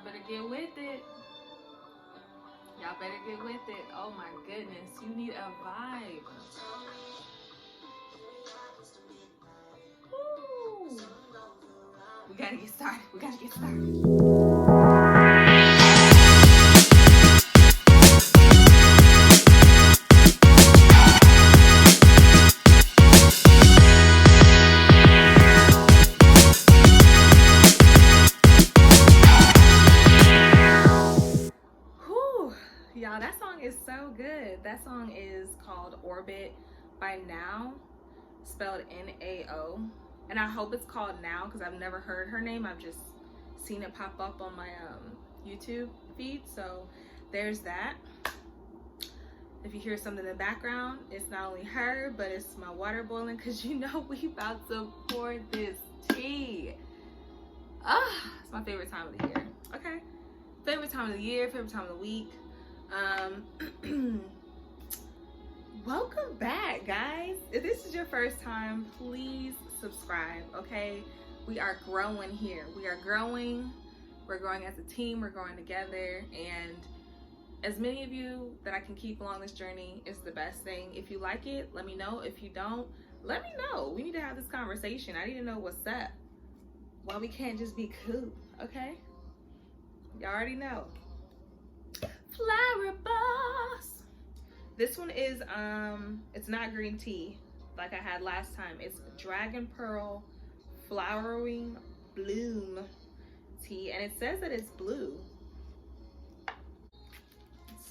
Y'all better get with it. Y'all better get with it. Oh my goodness, you need a vibe. Woo. We gotta get started. We gotta get started. Y'all, that song is so good. That song is called Orbit by Now, spelled N-A-O. And I hope it's called Now because I've never heard her name. I've just seen it pop up on my YouTube feed. So there's that. If you hear something in the background, it's not only her, but it's my water boiling because you know we about to pour this tea. It's my favorite time of the year. Okay. Favorite time of the year, favorite time of the week. Welcome back, guys. If this is your first time, please subscribe. Okay, we are growing here. We're growing as a team. We're growing together, and as many of you that I can keep along this journey is the best thing. If you like it, let me know. If you don't, let me know. We need to have this conversation. I need to know what's up. Why we can't just be cool. Okay, you already know. Flower Boss. This one is it's not green tea like I had last time. It's Dragon Pearl Flowering Bloom tea, and it says that it's blue. It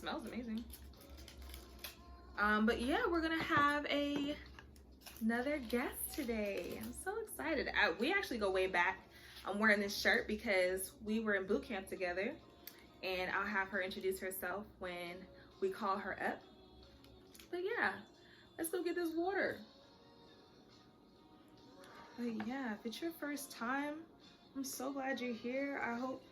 smells amazing. But yeah, we're gonna have another guest today. I'm so excited. We actually go way back. I'm wearing this shirt because we were in boot camp together, and I'll have her introduce herself when we call her up. But yeah, let's go get this water. But yeah, if it's your first time, I'm so glad you're here. I hope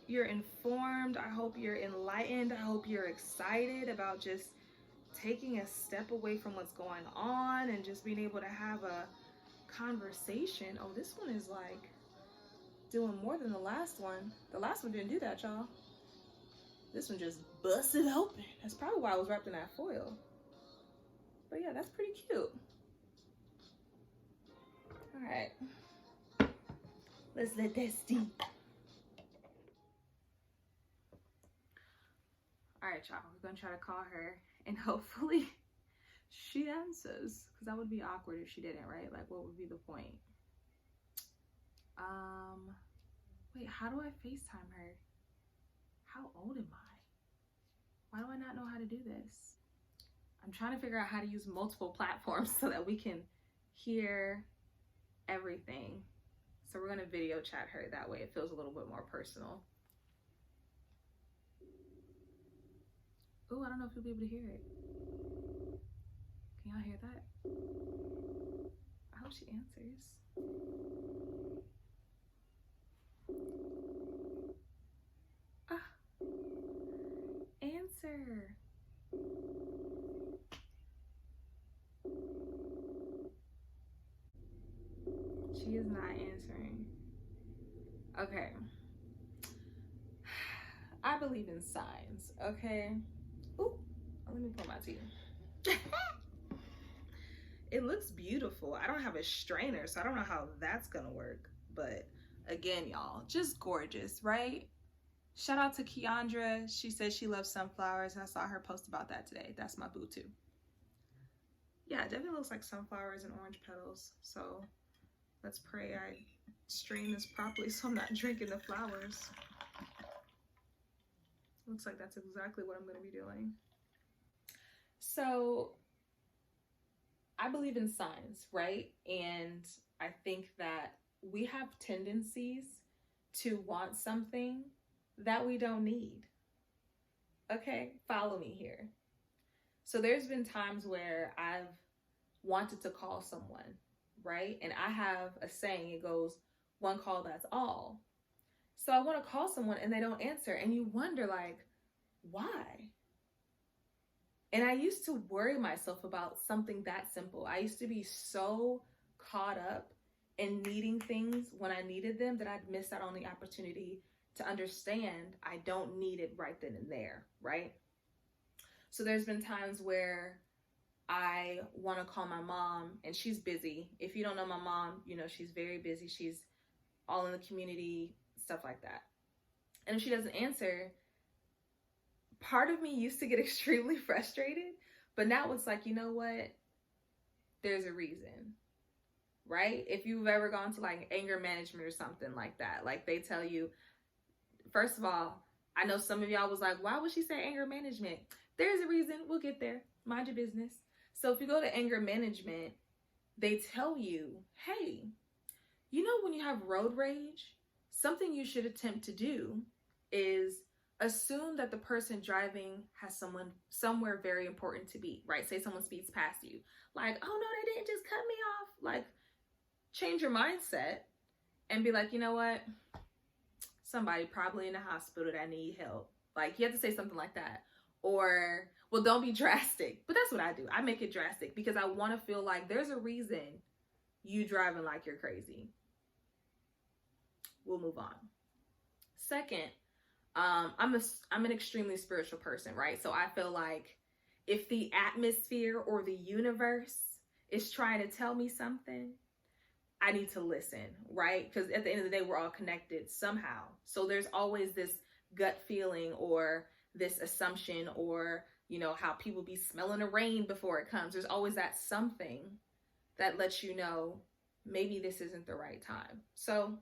you're informed. I hope you're enlightened. I hope you're excited about just taking a step away from what's going on and just being able to have a conversation. Oh, this one is like doing more than the last one. The last one didn't do that, y'all. This one just busted open. That's probably why I was wrapped in that foil. But yeah, that's pretty cute. All right. Let's let that steep. All right, y'all. We're going to try to call her, and hopefully she answers, because that would be awkward if she didn't, right? Like, what would be the point? Wait, how do I FaceTime her? How old am I? Why do I not know how to do this? I'm trying to figure out how to use multiple platforms so that we can hear everything. So we're gonna video chat her. That way it feels a little bit more personal. Oh, I don't know if you'll be able to hear it. Can y'all hear that? I hope she answers. Answer. She is not answering. Okay. I believe in signs, okay? Ooh, let me pour my tea. It looks beautiful. I don't have a strainer, so I don't know how that's gonna work. But again, y'all, just gorgeous, right? Shout out to Keandra. She says she loves sunflowers. I saw her post about that today. That's my boo too. Yeah, it definitely looks like sunflowers and orange petals. So let's pray I strain this properly so I'm not drinking the flowers. Looks like that's exactly what I'm going to be doing. So I believe in signs, right? And I think that we have tendencies to want something that we don't need. Okay, follow me here. So there's been times where I've wanted to call someone, right? And I have a saying, it goes, one call, that's all. So I want to call someone and they don't answer, and you wonder, like, why? And I used to worry myself about something that simple. I used to be so caught up in needing things when I needed them that I'd miss out on the opportunity to understand I don't need it right then and there, right? So there's been times where I want to call my mom and she's busy. If you don't know my mom, you know, she's very busy. She's all in the community, stuff like that. And if she doesn't answer, part of me used to get extremely frustrated, but now it's like, you know what? There's a reason, right? If you've ever gone to like anger management or something like that, like they tell you, first of all, I know some of y'all was like, why would she say anger management? There's a reason. We'll get there. Mind your business. So if you go to anger management, they tell you, hey, you know, when you have road rage, something you should attempt to do is assume that the person driving has someone somewhere very important to be, right? Say someone speeds past you. Like, oh no, they didn't just cut me off. Like, change your mindset and be like, you know what? Somebody probably in the hospital that need help. Like, you have to say something like that. Or, well, don't be drastic. But that's what I do. I make it drastic because I want to feel like there's a reason you driving like you're crazy. We'll move on. Second, I'm an extremely spiritual person, right? So I feel like if the atmosphere or the universe is trying to tell me something, I need to listen, right? Because at the end of the day, we're all connected somehow. So there's always this gut feeling or this assumption or, you know, how people be smelling the rain before it comes. There's always that something that lets you know maybe this isn't the right time. So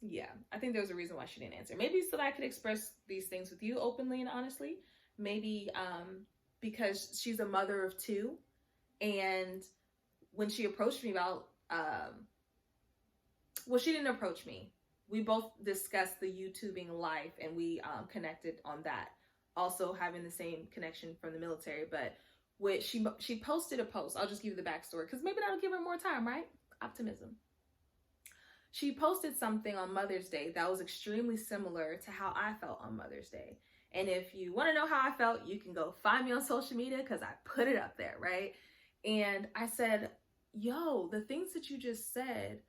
yeah, I think there's a reason why she didn't answer. Maybe so that I could express these things with you openly and honestly. Maybe because she's a mother of two, and when she approached me about, well, she didn't approach me. We both discussed the YouTubing life, and we connected on that. Also having the same connection from the military, but she posted a post. I'll just give you the backstory because maybe that'll give her more time, right? Optimism. She posted something on Mother's Day that was extremely similar to how I felt on Mother's Day. And if you want to know how I felt, you can go find me on social media because I put it up there, right? And I said, yo, the things that you just said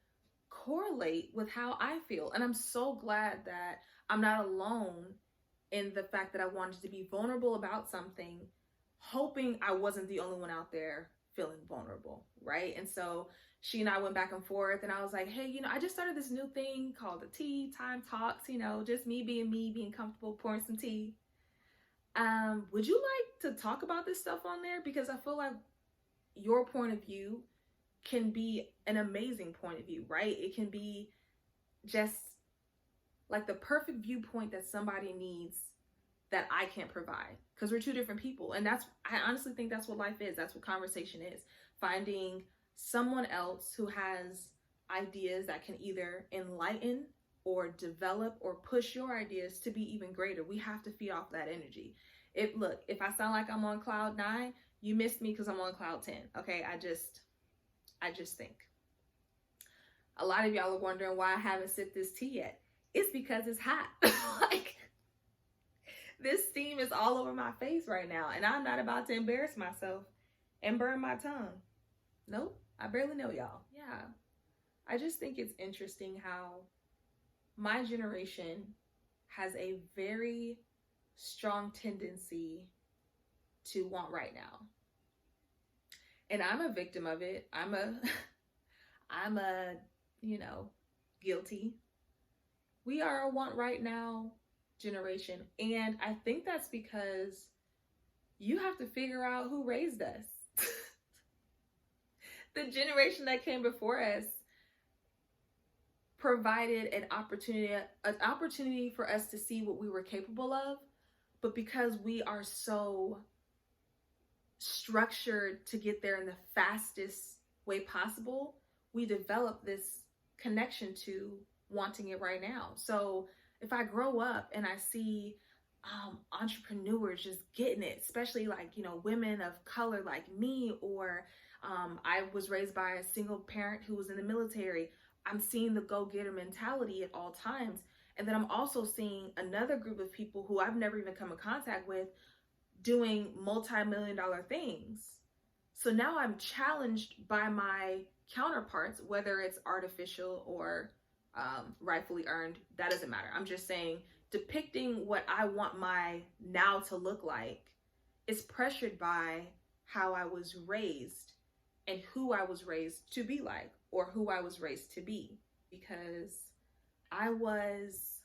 correlate with how I feel. And I'm so glad that I'm not alone in the fact that I wanted to be vulnerable about something, hoping I wasn't the only one out there feeling vulnerable, right? And so she and I went back and forth, and I was like, hey, you know, I just started this new thing called the Tea Time Talks, you know, just me, being comfortable, pouring some tea. Would you like to talk about this stuff on there? Because I feel like your point of view can be an amazing point of view, right? It can be just like the perfect viewpoint that somebody needs that I can't provide because we're two different people. And I honestly think that's what life is. That's what conversation is. Finding someone else who has ideas that can either enlighten or develop or push your ideas to be even greater. We have to feed off that energy. If I sound like I'm on cloud 9, you missed me because I'm on cloud 10. Okay, I just think. A lot of y'all are wondering why I haven't sipped this tea yet. It's because it's hot. Like, this steam is all over my face right now, and I'm not about to embarrass myself and burn my tongue. Nope, I barely know y'all. Yeah, I just think it's interesting how my generation has a very strong tendency to want right now. And I'm a victim of it. I'm a, you know, guilty. We are a want right now generation. And I think that's because you have to figure out who raised us. The generation that came before us provided an opportunity for us to see what we were capable of. But because we are so structured to get there in the fastest way possible, we develop this connection to wanting it right now. So if I grow up and I see entrepreneurs just getting it, especially like, you know, women of color like me, or I was raised by a single parent who was in the military, I'm seeing the go-getter mentality at all times. And then I'm also seeing another group of people who I've never even come in contact with doing multi-million-dollar things. So now I'm challenged by my counterparts, whether it's artificial or rightfully earned. That doesn't matter. I'm just saying depicting what I want my now to look like is pressured by how I was raised and who I was raised to be like, or who I was raised to be, because I was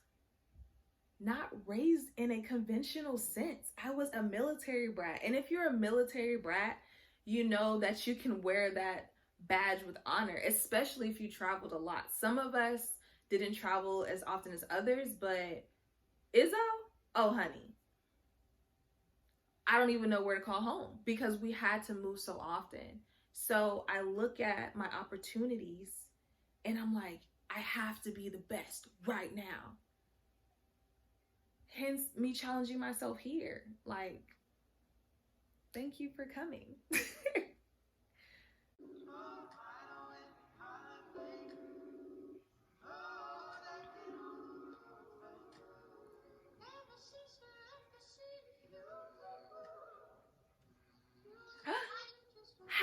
not raised in a conventional sense. I was a military brat. And if you're a military brat, you know that you can wear that badge with honor, especially if you traveled a lot. Some of us didn't travel as often as others, but Izzo, oh honey, I don't even know where to call home because we had to move so often. So I look at my opportunities and I'm like, I have to be the best right now. Hence me challenging myself here. Like, thank you for coming.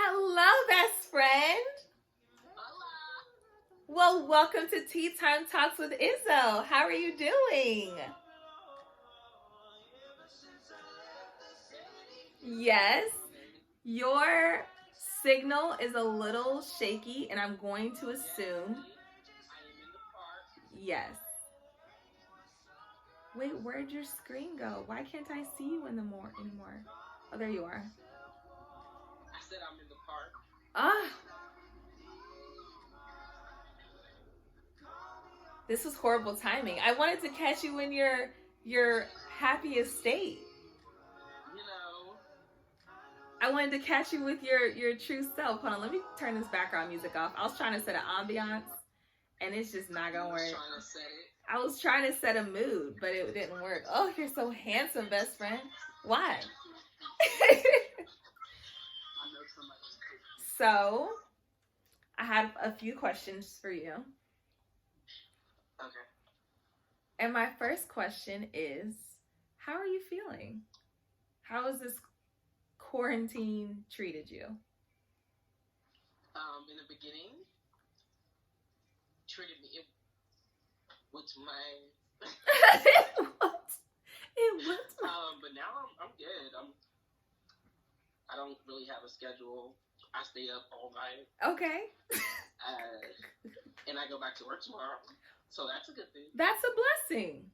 Hello, best friend. Well, welcome to Tea Time Talks with Izzo. How are you doing? Yes, your signal is a little shaky, and I'm going to assume. Yes. Wait, where'd your screen go? Why can't I see you anymore? Oh, there you are. I said I'm in the park. Ah. This was horrible timing. I wanted to catch you in your happiest state. You know. I wanted to catch you with your true self. Hold on, let me turn this background music off. I was trying to set an ambiance, and it's just not gonna work. I was trying to set a mood, but it didn't work. Oh, you're so handsome, best friend. Why? So, I had a few questions for you. Okay. And my first question is, how are you feeling? How has this quarantine treated you? In the beginning, treated me. It was my. What? It was. But now I'm good. I don't really have a schedule. I stay up all night. Okay. And I go back to work tomorrow. So that's a good thing. That's a blessing.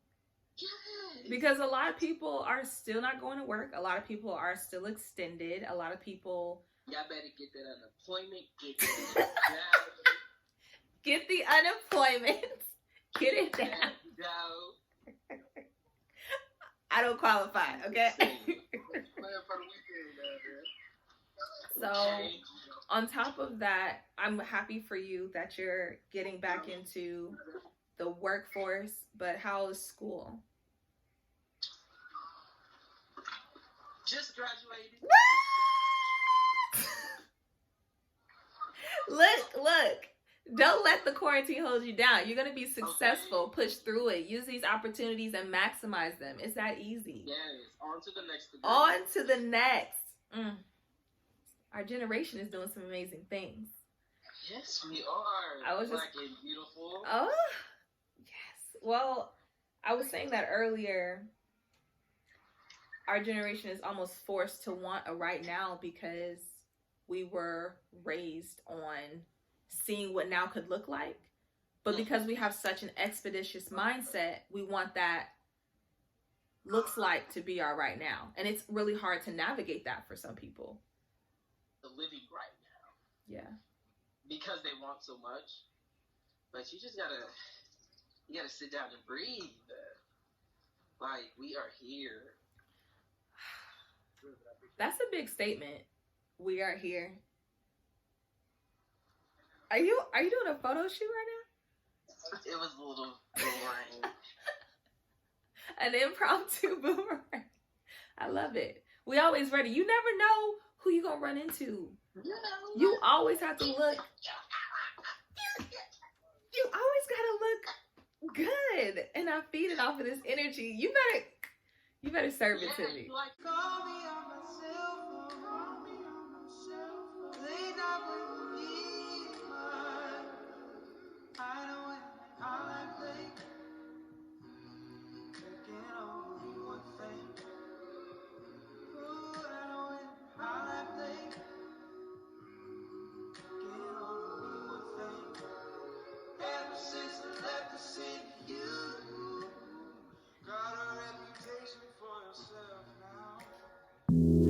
Yes. Because a lot of people are still not going to work. A lot of people are still extended. A lot of people. Y'all better get that unemployment. Get the unemployment. Get it down. No. I don't qualify, okay? So, on top of that, I'm happy for you that you're getting back into the workforce, but how is school? Just graduated. Look. Don't let the quarantine hold you down. You're going to be successful. Okay. Push through it. Use these opportunities and maximize them. It's that easy. Yes. On to the next. On to the next. Our generation is doing some amazing things. Yes, we are. I was just Black and beautiful. Oh, yes. Well, I was saying that earlier. Our generation is almost forced to want a right now because we were raised on seeing what now could look like. But because we have such an expeditious mindset, we want that looks like to be our right now. And it's really hard to navigate that for some people. The living right now. Yeah. Because they want so much. But you just gotta sit down and breathe. Like, we are here. That's a big statement. We are here. Are you doing a photo shoot right now? It was a little boomerang. An impromptu boomerang. I love it. We always ready. You never know who you gonna run into. You always have to look. You always gotta look good. And I feed it off of this energy. You better serve it to me. Ever since I left the city, you got a reputation for yourself now.